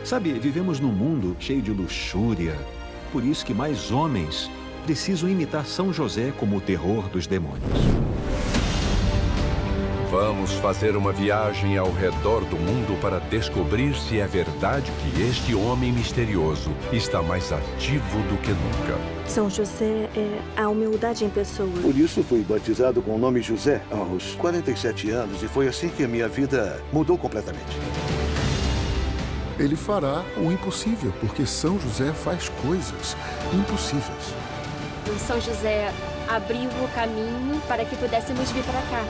Sabe, vivemos num mundo cheio de luxúria. Por isso que mais homens precisam imitar São José como o terror dos demônios. Vamos fazer uma viagem ao redor do mundo para descobrir se é verdade que este homem misterioso está mais ativo do que nunca. São José é a humildade em pessoa. Por isso fui batizado com o nome José aos 47 anos e foi assim que a minha vida mudou completamente. Ele fará o impossível, porque São José faz coisas impossíveis. São José abriu o caminho para que pudéssemos vir para cá.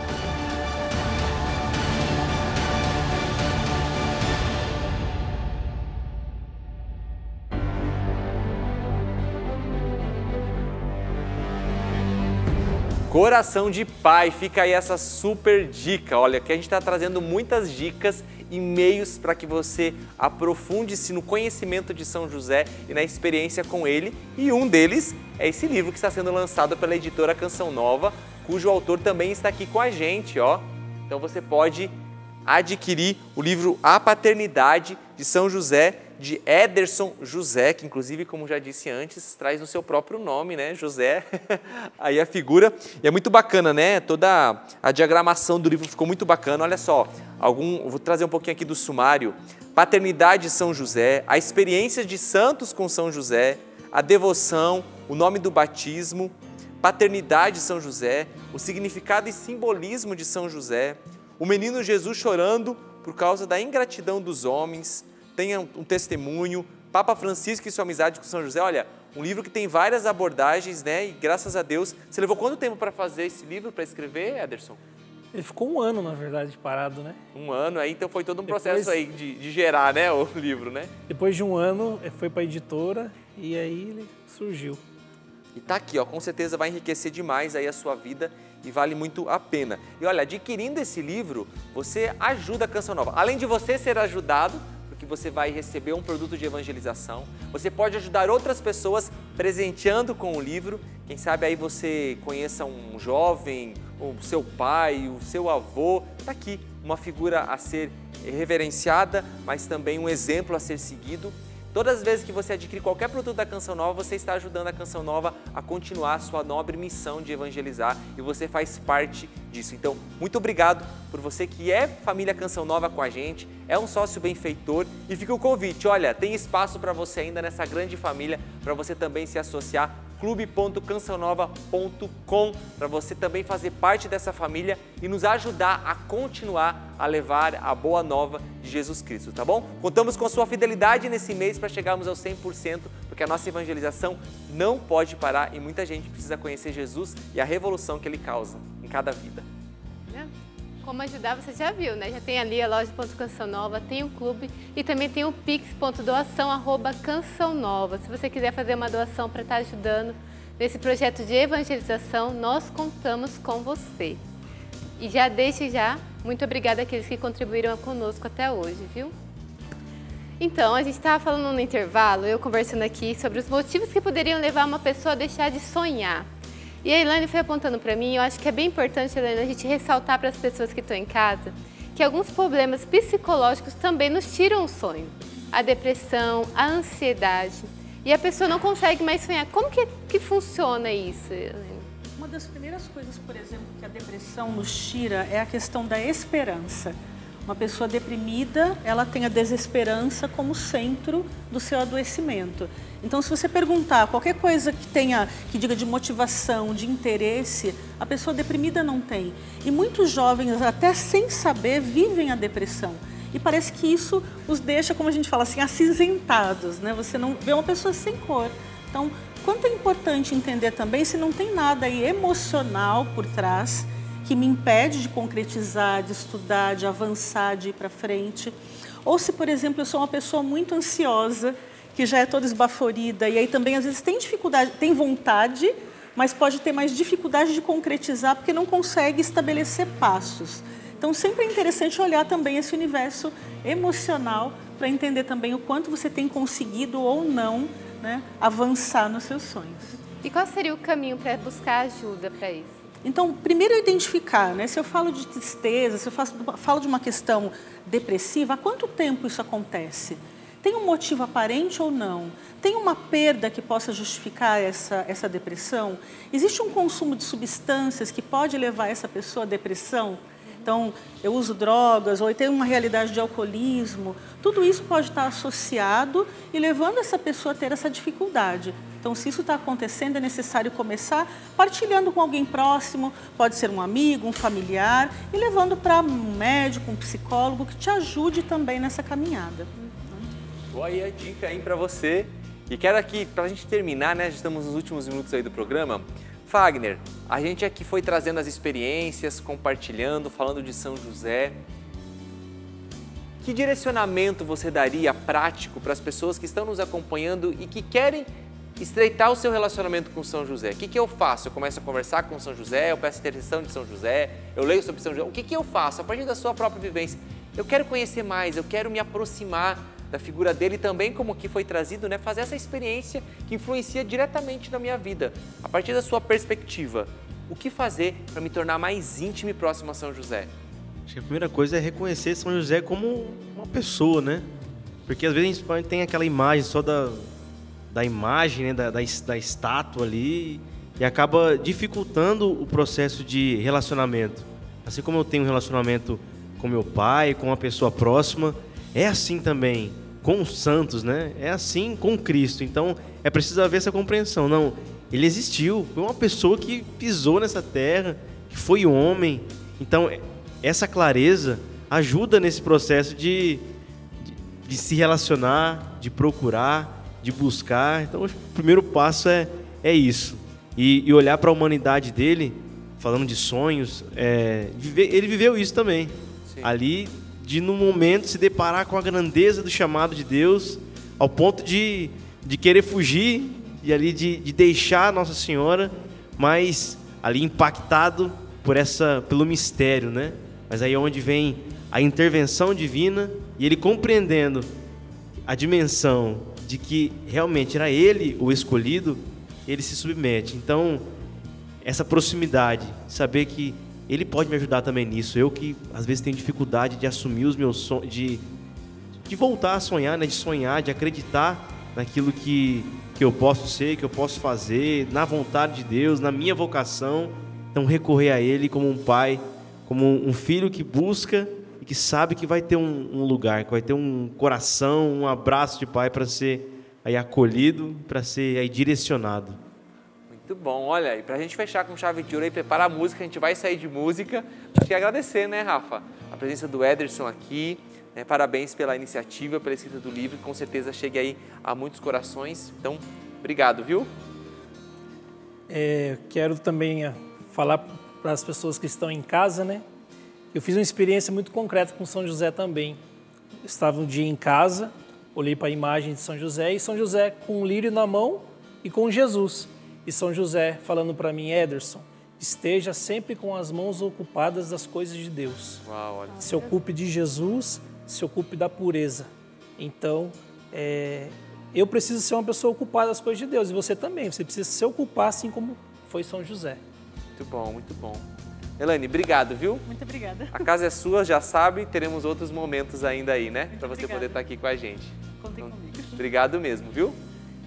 Coração de pai, fica aí essa super dica. Olha, que a gente está trazendo muitas dicas e meios para que você aprofunde-se no conhecimento de São José e na experiência com ele. E um deles é esse livro que está sendo lançado pela editora Canção Nova, cujo autor também está aqui com a gente, ó. Então você pode adquirir o livro A Paternidade de São José, de Ederson José, que inclusive, como já disse antes, traz no seu próprio nome, né, José, aí a figura, e é muito bacana, né, toda a diagramação do livro ficou muito bacana, olha só, vou trazer um pouquinho aqui do sumário: Paternidade de São José, a experiência de santos com São José, a devoção, o nome do batismo, Paternidade de São José, o significado e simbolismo de São José, o menino Jesus chorando por causa da ingratidão dos homens, tem um testemunho, Papa Francisco e sua amizade com São José. Olha, um livro que tem várias abordagens, né? E graças a Deus, você levou quanto tempo para fazer esse livro, para escrever, Ederson? Ele ficou 1 ano, na verdade, parado, né? 1 ano, aí então foi todo um processo aí de gerar, né, o livro, né? Depois de 1 ano, foi para a editora e aí ele surgiu. E tá aqui, ó, com certeza vai enriquecer demais aí a sua vida e vale muito a pena. E olha, adquirindo esse livro, você ajuda a Canção Nova. Além de você ser ajudado, porque você vai receber um produto de evangelização, você pode ajudar outras pessoas presenteando com o livro. Quem sabe aí você conheça um jovem, o seu pai, o seu avô. Tá aqui, uma figura a ser reverenciada, mas também um exemplo a ser seguido. Todas as vezes que você adquirir qualquer produto da Canção Nova, você está ajudando a Canção Nova a continuar a sua nobre missão de evangelizar e você faz parte disso. Então, muito obrigado por você que é família Canção Nova com a gente, é um sócio benfeitor e fica o convite, olha, tem espaço para você ainda nessa grande família, para você também se associar, clube.cançãonova.com, para você também fazer parte dessa família e nos ajudar a continuar a levar a boa nova de Jesus Cristo, tá bom? Contamos com a sua fidelidade nesse mês para chegarmos aos 100%, porque a nossa evangelização não pode parar e muita gente precisa conhecer Jesus e a revolução que Ele causa em cada vida. Como ajudar, você já viu, né? Já tem ali a loja.canção nova, tem o clube e também tem o pix.doação@canção nova. Se você quiser fazer uma doação para estar ajudando nesse projeto de evangelização, nós contamos com você. E já deixe muito obrigada àqueles que contribuíram conosco até hoje, viu? Então, a gente estava falando no intervalo, eu conversando aqui sobre os motivos que poderiam levar uma pessoa a deixar de sonhar. E a Elaine foi apontando para mim, eu acho que é bem importante, Elaine, a gente ressaltar para as pessoas que estão em casa que alguns problemas psicológicos também nos tiram o sonho. A depressão, a ansiedade. E a pessoa não consegue mais sonhar. Como que funciona isso, Elaine? Uma das primeiras coisas, por exemplo, que a depressão nos tira é a questão da esperança. Uma pessoa deprimida, ela tem a desesperança como centro do seu adoecimento. Então, se você perguntar qualquer coisa que diga de motivação, de interesse, a pessoa deprimida não tem. E muitos jovens, até sem saber, vivem a depressão. E parece que isso os deixa, como a gente fala assim, acinzentados, né? Você não vê uma pessoa sem cor. Então, quanto é importante entender também se não tem nada aí emocional por trás que me impede de concretizar, de estudar, de avançar, de ir para frente. Ou se, por exemplo, eu sou uma pessoa muito ansiosa, que já é toda esbaforida, e aí também às vezes tem dificuldade, tem vontade, mas pode ter mais dificuldade de concretizar porque não consegue estabelecer passos. Então sempre é interessante olhar também esse universo emocional para entender também o quanto você tem conseguido ou não, né, avançar nos seus sonhos. E qual seria o caminho para buscar ajuda para isso? Então, primeiro identificar, né? Se eu falo de tristeza, se eu falo de uma questão depressiva, há quanto tempo isso acontece? Tem um motivo aparente ou não? Tem uma perda que possa justificar essa depressão? Existe um consumo de substâncias que pode levar essa pessoa à depressão? Então, eu uso drogas ou eu tenho uma realidade de alcoolismo. Tudo isso pode estar associado e levando essa pessoa a ter essa dificuldade. Então, se isso está acontecendo, é necessário começar partilhando com alguém próximo, pode ser um amigo, um familiar, e levando para um médico, um psicólogo, que te ajude também nessa caminhada. Boa aí a dica aí para você. E quero aqui, para a gente terminar, né, já estamos nos últimos minutos aí do programa, Fagner, a gente aqui foi trazendo as experiências, compartilhando, falando de São José. Que direcionamento você daria prático para as pessoas que estão nos acompanhando e que querem estreitar o seu relacionamento com São José? O que eu faço? Eu começo a conversar com São José, eu peço intercessão de São José, eu leio sobre São José. O que eu faço? A partir da sua própria vivência, eu quero conhecer mais, eu quero me aproximar da figura dele também, como aqui foi trazido, né? Fazer essa experiência que influencia diretamente na minha vida. A partir da sua perspectiva, o que fazer para me tornar mais íntimo e próximo a São José? Acho que a primeira coisa é reconhecer São José como uma pessoa, né? Porque às vezes a gente tem aquela imagem só da imagem, né? da estátua ali, e acaba dificultando o processo de relacionamento. Assim como eu tenho um relacionamento com meu pai, com uma pessoa próxima, é assim também com os santos, né? É assim com Cristo. Então é preciso haver essa compreensão. Não, ele existiu, foi uma pessoa que pisou nessa terra, que foi homem. Então essa clareza ajuda nesse processo de se relacionar, de procurar, de buscar. Então o primeiro passo é isso. E olhar para a humanidade dele, falando de sonhos, ele viveu isso também. Sim. Ali, de no momento se deparar com a grandeza do chamado de Deus, ao ponto de querer fugir e ali de deixar Nossa Senhora, mas ali impactado pelo mistério, né? Mas aí é onde vem a intervenção divina e ele compreendendo a dimensão de que realmente era ele o escolhido, ele se submete. Então, essa proximidade, saber que Ele pode me ajudar também nisso. Eu que às vezes tenho dificuldade de assumir os meus sonhos, de voltar a sonhar, né? De sonhar, de acreditar naquilo que eu posso ser, que eu posso fazer, na vontade de Deus, na minha vocação. Então recorrer a Ele como um pai, como um filho que busca e que sabe que vai ter um lugar, que vai ter um coração, um abraço de pai para ser aí acolhido, para ser aí direcionado. Muito bom, olha, e pra gente fechar com chave de ouro e preparar a música, a gente vai sair de música. Acho que agradecer, né, Rafa, a presença do Ederson aqui, né, parabéns pela iniciativa, pela escrita do livro, que com certeza chegue aí a muitos corações, então, obrigado, viu? Quero também falar para as pessoas que estão em casa, né, eu fiz uma experiência muito concreta com São José também. Eu estava um dia em casa, olhei para a imagem de São José, e São José com um lírio na mão e com Jesus. E São José falando para mim, Ederson, esteja sempre com as mãos ocupadas das coisas de Deus. Uau, olha. Se ocupe de Jesus, se ocupe da pureza. Então, eu preciso ser uma pessoa ocupada das coisas de Deus. E você também, você precisa se ocupar assim como foi São José. Muito bom, muito bom. Elaine, obrigado, viu? Muito obrigada. A casa é sua, já sabe, teremos outros momentos ainda aí, né? Para você poder estar aqui com a gente. Contem comigo. Obrigado mesmo, viu?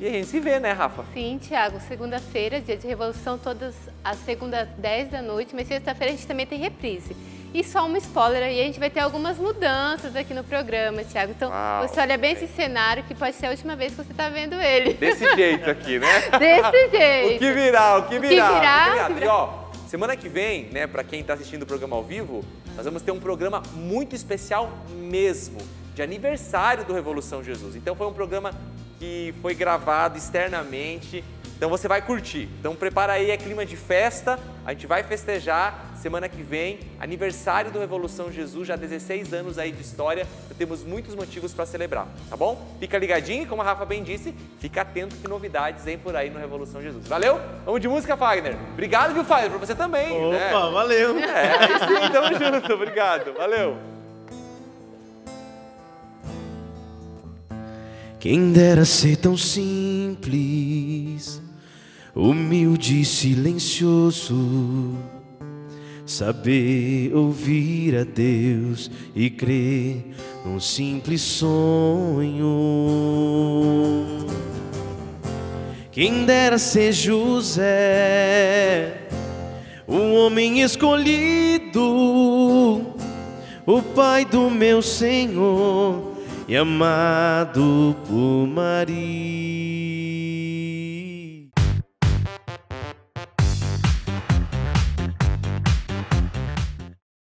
E a gente se vê, né, Rafa? Sim, Tiago. Segunda-feira, dia de Revolução, todas as segundas 10 da noite, mas sexta-feira a gente também tem reprise. E só um spoiler aí, a gente vai ter algumas mudanças aqui no programa, Tiago. Então, você olha bem esse cenário, que pode ser a última vez que você está vendo ele. Desse jeito aqui, né? Desse jeito. O que virar, o que virar. O que E ó, semana que vem, né, para quem está assistindo o programa ao vivo, nós vamos ter um programa muito especial mesmo, de aniversário do Revolução Jesus. Então foi um programa que foi gravado externamente, então você vai curtir. Então prepara aí, é clima de festa, a gente vai festejar semana que vem, aniversário do Revolução Jesus, já 16 anos aí de história, temos muitos motivos para celebrar, tá bom? Fica ligadinho, como a Rafa bem disse, fica atento que novidades vem por aí no Revolução Jesus. Valeu? Vamos de música, Fagner. Obrigado, viu, Fagner, pra você também. Opa, né? Valeu. Aí sim, tamo junto, obrigado, valeu. Quem dera ser tão simples, humilde e silencioso, saber ouvir a Deus e crer num simples sonho. Quem dera ser José, um homem escolhido, o pai do meu Senhor e amado por Maria.